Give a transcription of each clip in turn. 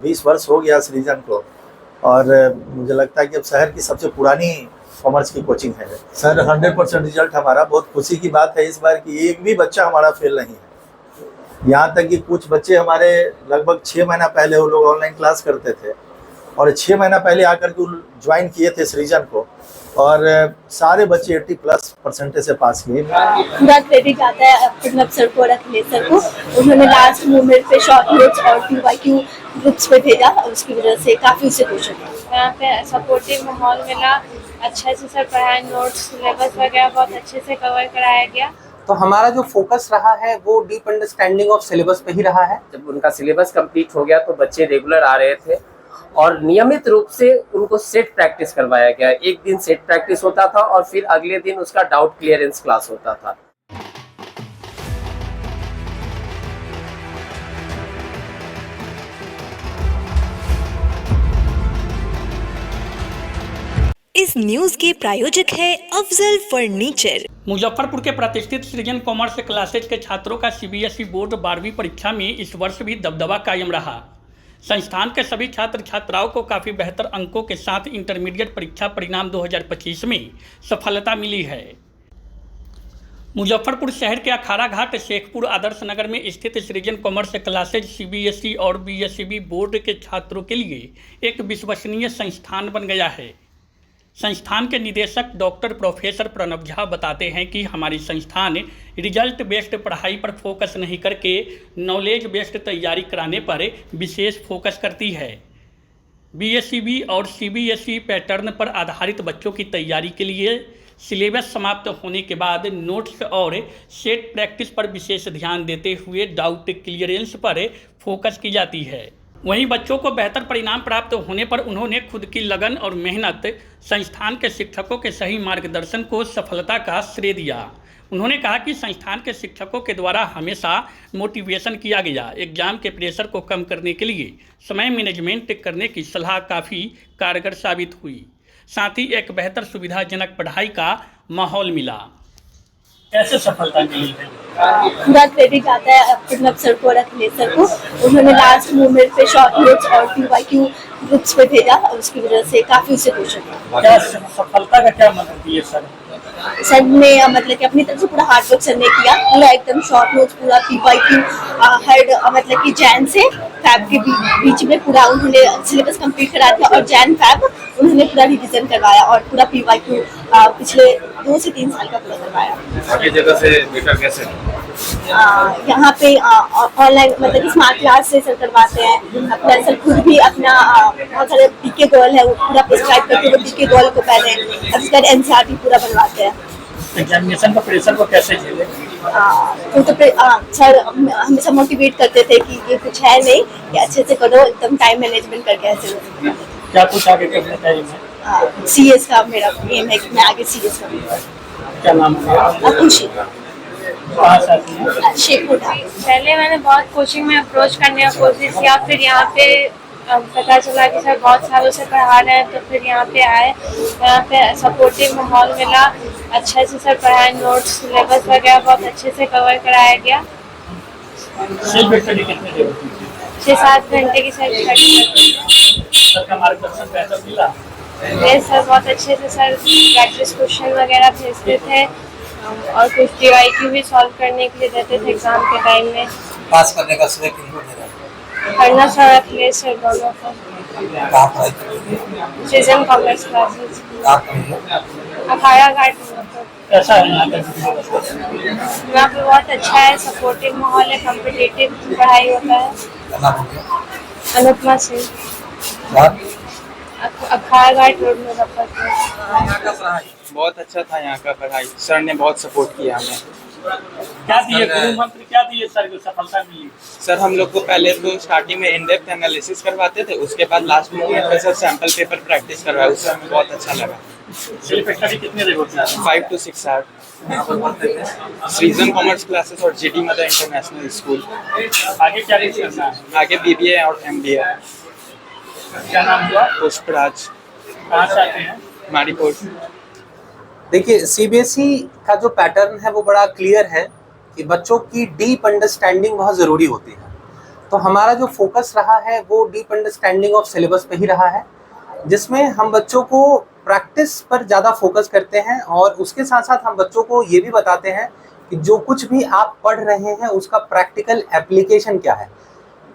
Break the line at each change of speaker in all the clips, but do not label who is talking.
20 वर्ष हो गया सृजन को। और मुझे लगता है कि अब शहर की सबसे पुरानी कॉमर्स की कोचिंग है सर। 100% रिजल्ट हमारा, बहुत खुशी की बात है इस बार कि एक भी बच्चा हमारा फेल नहीं है। यहाँ तक कि कुछ बच्चे हमारे लगभग 6 महीना पहले वो लोग ऑनलाइन क्लास करते थे और 6 महीना पहले आकर के ज्वाइन किए थे सृजन को, और सारे बच्चे 80+ % से पास किए।
पूरा क्रेडिट आता है प्रणब सर को और अखिलेश सर को। उन्होंने लास्ट मोमेंट पे शॉर्ट नोट्स और PYQ ग्रुप्स पे भेजा और उसकी वजह से काफ़ी उससे खुश हुआ।
यहाँ पे सपोर्टिव माहौल मिला, अच्छे से सर पढ़ाए, नोट्स सिलेबस वगैरह बहुत अच्छे से कवर कराया गया।
तो हमारा जो फोकस रहा है वो डीप अंडरस्टैंडिंग ऑफ सिलेबस पे ही रहा है।
जब उनका सिलेबस कंप्लीट हो गया तो बच्चे रेगुलर आ रहे थे और नियमित रूप से उनको सेट प्रैक्टिस करवाया गया। एक दिन सेट प्रैक्टिस होता था और फिर अगले दिन उसका डाउट क्लियरेंस क्लास होता था।
इस न्यूज के प्रायोजक है अफजल फर्नीचर।
मुजफ्फरपुर के प्रतिष्ठित सृजन कॉमर्स क्लासेज के छात्रों का CBSE बोर्ड 12वीं परीक्षा में इस वर्ष भी दबदबा कायम रहा। संस्थान के सभी छात्र छात्राओं को काफ़ी बेहतर अंकों के साथ इंटरमीडिएट परीक्षा परिणाम 2025 में सफलता मिली है। मुजफ्फरपुर शहर के अखाड़ा घाट शेखपुर आदर्श नगर में स्थित सृजन कॉमर्स क्लासेज CBSE और BSEB बोर्ड के छात्रों के लिए एक विश्वसनीय संस्थान बन गया है। संस्थान के निदेशक डॉक्टर प्रोफेसर प्रणब झा बताते हैं कि हमारी संस्थान रिजल्ट बेस्ड पढ़ाई पर फोकस नहीं करके नॉलेज बेस्ड तैयारी कराने पर विशेष फोकस करती है। BSEB और CBSE पैटर्न पर आधारित बच्चों की तैयारी के लिए सिलेबस समाप्त होने के बाद नोट्स और सेट प्रैक्टिस पर विशेष ध्यान देते हुए डाउट क्लियरेंस पर फोकस की जाती है। वहीं बच्चों को बेहतर परिणाम प्राप्त होने पर उन्होंने खुद की लगन और मेहनत, संस्थान के शिक्षकों के सही मार्गदर्शन को सफलता का श्रेय दिया। उन्होंने कहा कि संस्थान के शिक्षकों के द्वारा हमेशा मोटिवेशन किया गया। एग्जाम के प्रेशर को कम करने के लिए समय मैनेजमेंट करने की सलाह काफ़ी कारगर साबित हुई। साथ ही एक बेहतर सुविधाजनक पढ़ाई का माहौल मिला। कैसे सफलता मिली है?
पूरा क्रेडिट आता है प्रणब सर को और अखिलेश सर को। उन्होंने लास्ट मोमेंट पे शॉर्ट नोट्स और PYQ ग्रुप्स पे भेजा और उसकी वजह से काफ़ी उससे खुश हुआ।
क्या सफलता का क्या मतलब दिए सर?
सर ने मतलब कि अपनी तरफ से पूरा हार्ड वर्क सर ने किया, पूरा एकदम शॉर्ट नोट्स, पूरा PYQ हर मतलब कि जैन से फैब के बीच में पूरा उन्होंने सिलेबस कंप्लीट करा दिया और जैन फैब उन्होंने पूरा रिवीजन करवाया और पूरा PYQ पिछले 2 से 3 साल का पूरा करवाया।
बाकी जगह से बेटर कैसे?
यहाँ पे ऑनलाइन मतलब कि स्मार्ट क्लास से सर करवाते हैं। अपना सर खुद भी अपना बहुत सारे PK गोल है वो पूरा प्रिस्क्राइब करके वो PK गोल को पहले उसका NCERT पूरा बनवाते हैं।
एग्जामिनेशन का प्रेशर को कैसे झेले?
तो सर हमेशा मोटिवेट करते थे कि ये कुछ है नहीं, कि अच्छे से करो, एकदम टाइम मैनेजमेंट करके ऐसे।
क्या कुछ आगे करना चाहिए?
CS का मेरा एम है कि मैं आगे CS करूँ।
क्या नाम है?
खुशी शेखपुर।
पहले मैंने बहुत कोचिंग में अप्रोच करने का कोशिश किया, फिर यहाँ पे पता चला कि सर बहुत सालों से पढ़ा रहे हैं, तो फिर यहाँ पे आए। यहाँ पे सपोर्टिव माहौल मिला, अच्छे से सर पढ़ाए, नोट्स सिलेबस वगैरह बहुत अच्छे से कवर कराया गया। 6-7 घंटे की सर स्टडी
मिला।
सर बहुत अच्छे से सर प्रैक्टिस क्वेश्चन वगैरह भेजते थे और कुछ PYQ भी सॉल्व करने के लिए देते थे एग्जाम के टाइम में।
पास करने का श्रेय किनको दे रहे हैं?
पढ़ना सर अखिलेश सर दोनों को। सृजन कॉमर्स क्लासेस अखाड़ा घाट।
कैसा है यहाँ का?
यहाँ पे बहुत अच्छा है, सपोर्टिव माहौल है, कॉम्पिटिटिव पढ़ाई होता है। अनुपमा सिंह, अखाड़ा घाट रोड मुजफ्फरपुर।
बहुत अच्छा था यहाँ का पढ़ाई, सर ने बहुत सपोर्ट किया हमें।
क्या दिए गुरु मंत्र, क्या दिए सर को सफलता मिली?
सर हम लोग को पहले तो स्टार्टिंग में इन डेप्थ एनालिसिस करवाते थे, उसके बाद लास्ट मोमेंट पे सर सैंपल पेपर प्रैक्टिस करवाया, उससे हमें बहुत अच्छा लगा।
सेल्फ स्टडी कितने देर होती है?
5 to 6 आवर्स। सृजन कॉमर्स क्लासेस और GT मदर इंटरनेशनल स्कूल।
आगे क्या करना है?
आगे BBA और MBA।
क्या नाम हुआ?
पुष्पराज।
कहाँ से आते हैं?
मारीकोट।
देखिए CBSE का जो पैटर्न है वो बड़ा क्लियर है कि बच्चों की डीप अंडरस्टैंडिंग बहुत ज़रूरी होती है। तो हमारा जो फोकस रहा है वो डीप अंडरस्टैंडिंग ऑफ सिलेबस पे ही रहा है, जिसमें हम बच्चों को प्रैक्टिस पर ज़्यादा फोकस करते हैं और उसके साथ साथ हम बच्चों को ये भी बताते हैं कि जो कुछ भी आप पढ़ रहे हैं उसका प्रैक्टिकल एप्लीकेशन क्या है।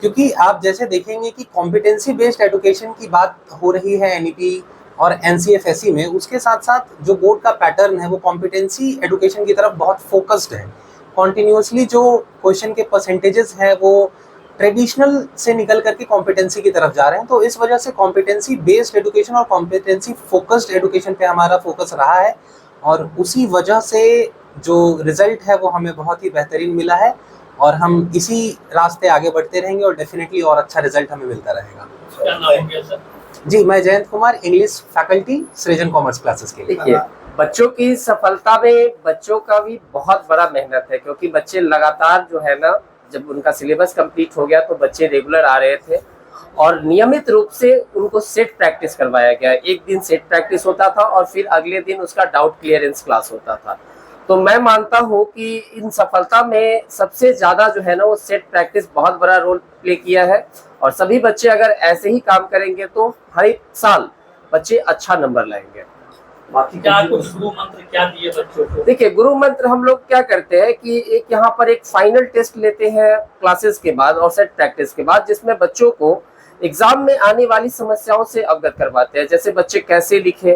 क्योंकि आप जैसे देखेंगे कि कॉम्पिटेंसी बेस्ड एजुकेशन की बात हो रही है एनईपी और एनसीएफएससी में, उसके साथ साथ जो बोर्ड का पैटर्न है वो कॉम्पिटेंसी एजुकेशन की तरफ बहुत फोकस्ड है। कॉन्टिन्यूसली जो क्वेश्चन के परसेंटेजेस है वो ट्रेडिशनल से निकल करके कॉम्पिटेंसी की तरफ जा रहे हैं। तो इस वजह से कॉम्पिटेंसी बेस्ड एजुकेशन और कॉम्पिटेंसी फोकस्ड एजुकेशन पे हमारा फोकस रहा है और उसी वजह से जो रिजल्ट है वो हमें बहुत ही बेहतरीन मिला है और हम इसी रास्ते आगे बढ़ते रहेंगे और डेफिनेटली और अच्छा रिजल्ट हमें मिलता रहेगा।
क्या नाम हो गया सर?
जी, मैं जयंत कुमार, इंग्लिश फैकल्टी, सृजन कॉमर्स क्लासेस के लिए।
देखिए, बच्चों की सफलता में बच्चों का भी बहुत बड़ा मेहनत है, क्योंकि बच्चे लगातार जो है ना, जब उनका सिलेबस कंप्लीट हो गया तो बच्चे रेगुलर आ रहे थे और नियमित रूप से उनको सेट प्रैक्टिस करवाया गया। एक दिन सेट प्रैक्टिस होता था और फिर अगले दिन उसका डाउट क्लियरेंस क्लास होता था। तो मैं मानता हूँ कि इन सफलता में सबसे ज़्यादा जो है ना वो सेट प्रैक्टिस बहुत बड़ा रोल प्ले किया है और सभी बच्चे अगर ऐसे ही काम करेंगे तो हर एक साल बच्चे अच्छा नंबर लाएंगे। बाकी
क्या कुछ गुरु मंत्र क्या दिए बच्चों को?
देखिए, गुरु मंत्र हम लोग क्या करते हैं कि एक यहाँ पर एक फाइनल टेस्ट लेते हैं क्लासेस के बाद और सेट प्रैक्टिस के बाद, जिसमें बच्चों को एग्जाम में आने वाली समस्याओं से अवगत करवाते हैं। जैसे बच्चे कैसे लिखें,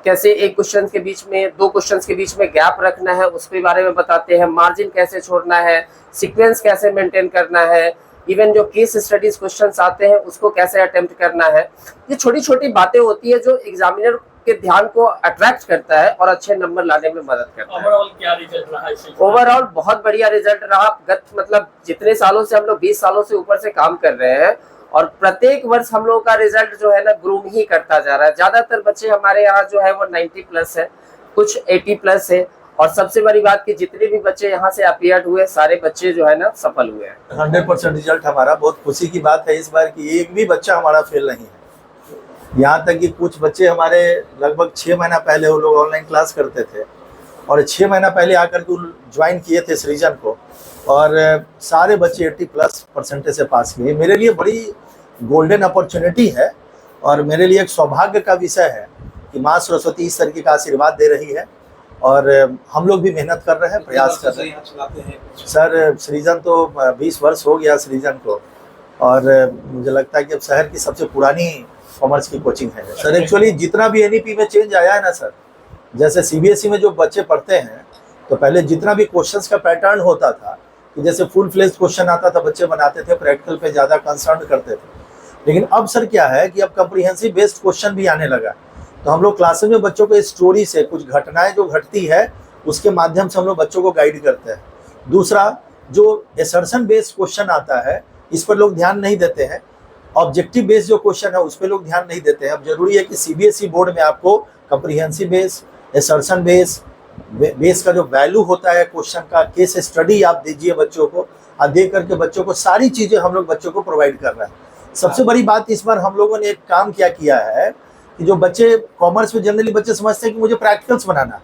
कैसे एक क्वेश्चन के बीच में, दो क्वेश्चन के बीच में गैप रखना है उसके बारे में बताते हैं, मार्जिन कैसे छोड़ना है, सीक्वेंस कैसे मेंटेन करना है, इवन जो केस स्टडीज क्वेश्चंस आते हैं उसको कैसे अटेम्प्ट करना है। ये छोटी छोटी बातें होती है जो एग्जामिनर के ध्यान को अट्रैक्ट करता है और अच्छे नंबर लाने में मदद करता है।
ओवरऑल क्या रिजल्ट रहा है?
ओवरऑल बहुत बढ़िया रिजल्ट रहा। मतलब जितने सालों से हम लोग 20 सालों से ऊपर से काम कर रहे हैं और प्रत्येक वर्ष हम लोगों का रिजल्ट जो है ना ग्रूम ही करता जा रहा है। ज्यादातर बच्चे हमारे यहाँ जो है वो 90+ है, कुछ 80+ है और सबसे बड़ी बात कि जितने भी बच्चे यहाँ से अपीयर्ड हुए सारे बच्चे जो है ना सफल हुए हैं।
100% रिजल्ट हमारा, बहुत खुशी की बात है इस बार कि एक भी बच्चा हमारा फेल नहीं है। यहाँ तक कि कुछ बच्चे हमारे लगभग 6 महीना पहले वो लोग ऑनलाइन क्लास करते थे और 6 महीना पहले आकर के ज्वाइन किए थे सृजन को और सारे बच्चे 80+ % से पास किए। मेरे लिए बड़ी गोल्डन अपॉर्चुनिटी है और मेरे लिए एक सौभाग्य का विषय है कि माँ सरस्वती इस तरीके का आशीर्वाद दे रही है और हम लोग भी मेहनत कर रहे हैं, प्रयास कर रहे हैं। सर, सृजन तो 20 वर्ष हो गया सृजन को और मुझे लगता है कि अब शहर की सबसे पुरानी कॉमर्स की कोचिंग है। सर, एक्चुअली जितना भी एनईपी में चेंज आया है ना सर, जैसे सीबीएसई में जो बच्चे पढ़ते हैं तो पहले जितना भी क्वेश्चंस का पैटर्न होता था कि जैसे फुल फ्लेज क्वेश्चन आता था, बच्चे बनाते थे, प्रैक्टिकल पे ज़्यादा कंसर्न करते थे। लेकिन अब सर क्या है कि अब कम्प्रीहेंसिव बेस्ड क्वेश्चन भी आने लगा। तो हम लोग क्लासेस में बच्चों को स्टोरी से कुछ घटनाएं जो घटती है उसके माध्यम से हम लोग बच्चों को गाइड करते हैं। दूसरा, जो एसर्शन बेस्ड क्वेश्चन आता है इस पर लोग ध्यान नहीं देते हैं। ऑब्जेक्टिव बेस्ड जो क्वेश्चन है उस पर लोग ध्यान नहीं देते हैं। अब जरूरी है कि सीबीएसई बोर्ड में आपको कम्प्रीहेंसिव बेस्ड, एसर्शन बेस का जो वैल्यू होता है क्वेश्चन का, केस स्टडी आप दीजिए बच्चों को और दे करके बच्चों को सारी चीज़ें हम लोग बच्चों को प्रोवाइड कर रहे हैं। सबसे बड़ी बात इस बार हम लोगों ने एक काम क्या किया है कि जो बच्चे कॉमर्स में जनरली बच्चे समझते हैं कि मुझे प्रैक्टिकल्स बनाना,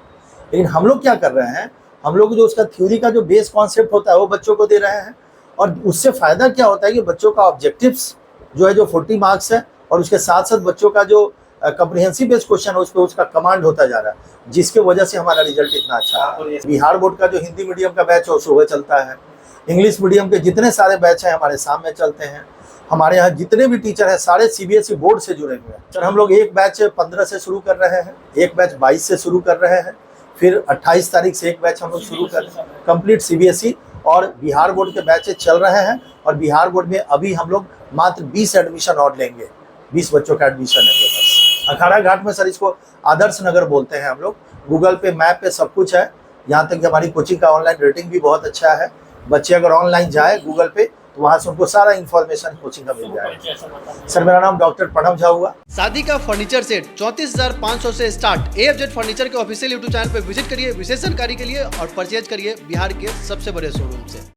लेकिन हम लोग क्या कर रहे हैं, हम लोग जो उसका थ्योरी का जो बेस कॉन्सेप्ट होता है वो बच्चों को दे रहे हैं और उससे फ़ायदा क्या होता है कि बच्चों का ऑब्जेक्टिव्स जो है जो 40 मार्क्स है और उसके साथ साथ बच्चों का जो कम्प्रीहेंसिव बेस्ड क्वेश्चन है उस पर उसका कमांड होता जा रहा है, जिसके वजह से हमारा रिजल्ट इतना अच्छा है। बिहार बोर्ड का जो हिंदी मीडियम का बैच है वो सुबह चलता है, इंग्लिश मीडियम के जितने सारे बैच हैं हमारे शाम में चलते हैं। हमारे यहाँ जितने भी टीचर हैं सारे सीबीएसई बोर्ड से जुड़े हुए हैं। सर, हम लोग एक बैच 15 से शुरू कर रहे हैं, एक बैच 22 से शुरू कर रहे हैं, फिर 28 तारीख से एक बैच हम लोग शुरू कर रहे हैं कंप्लीट सीबीएसई और बिहार बोर्ड के बैचेज चल रहे हैं। और बिहार बोर्ड में अभी हम लोग मात्र 20 एडमिशन और लेंगे, 20 बच्चों का एडमिशन है बस। अखाड़ा घाट में सर इसको आदर्श नगर बोलते हैं हम लोग। गूगल पे मैप पे सब कुछ है, यहाँ तक कि हमारी कोचिंग का ऑनलाइन रेटिंग भी बहुत अच्छा है। बच्चे अगर ऑनलाइन जाए गूगल पे तो वहाँ से उनको सारा इन्फॉर्मेशन कोचिंग का मिल जाएगा। सर, मेरा नाम डॉक्टर प्रणव झा हुआ।
शादी का फर्नीचर सेट 34,500 से स्टार्ट। AFZ फर्नीचर के ऑफिशियल यूट्यूब चैनल पर विजिट करिए विशेष जानकारी के लिए और परचेज करिए बिहार के सबसे बड़े शोरूम से।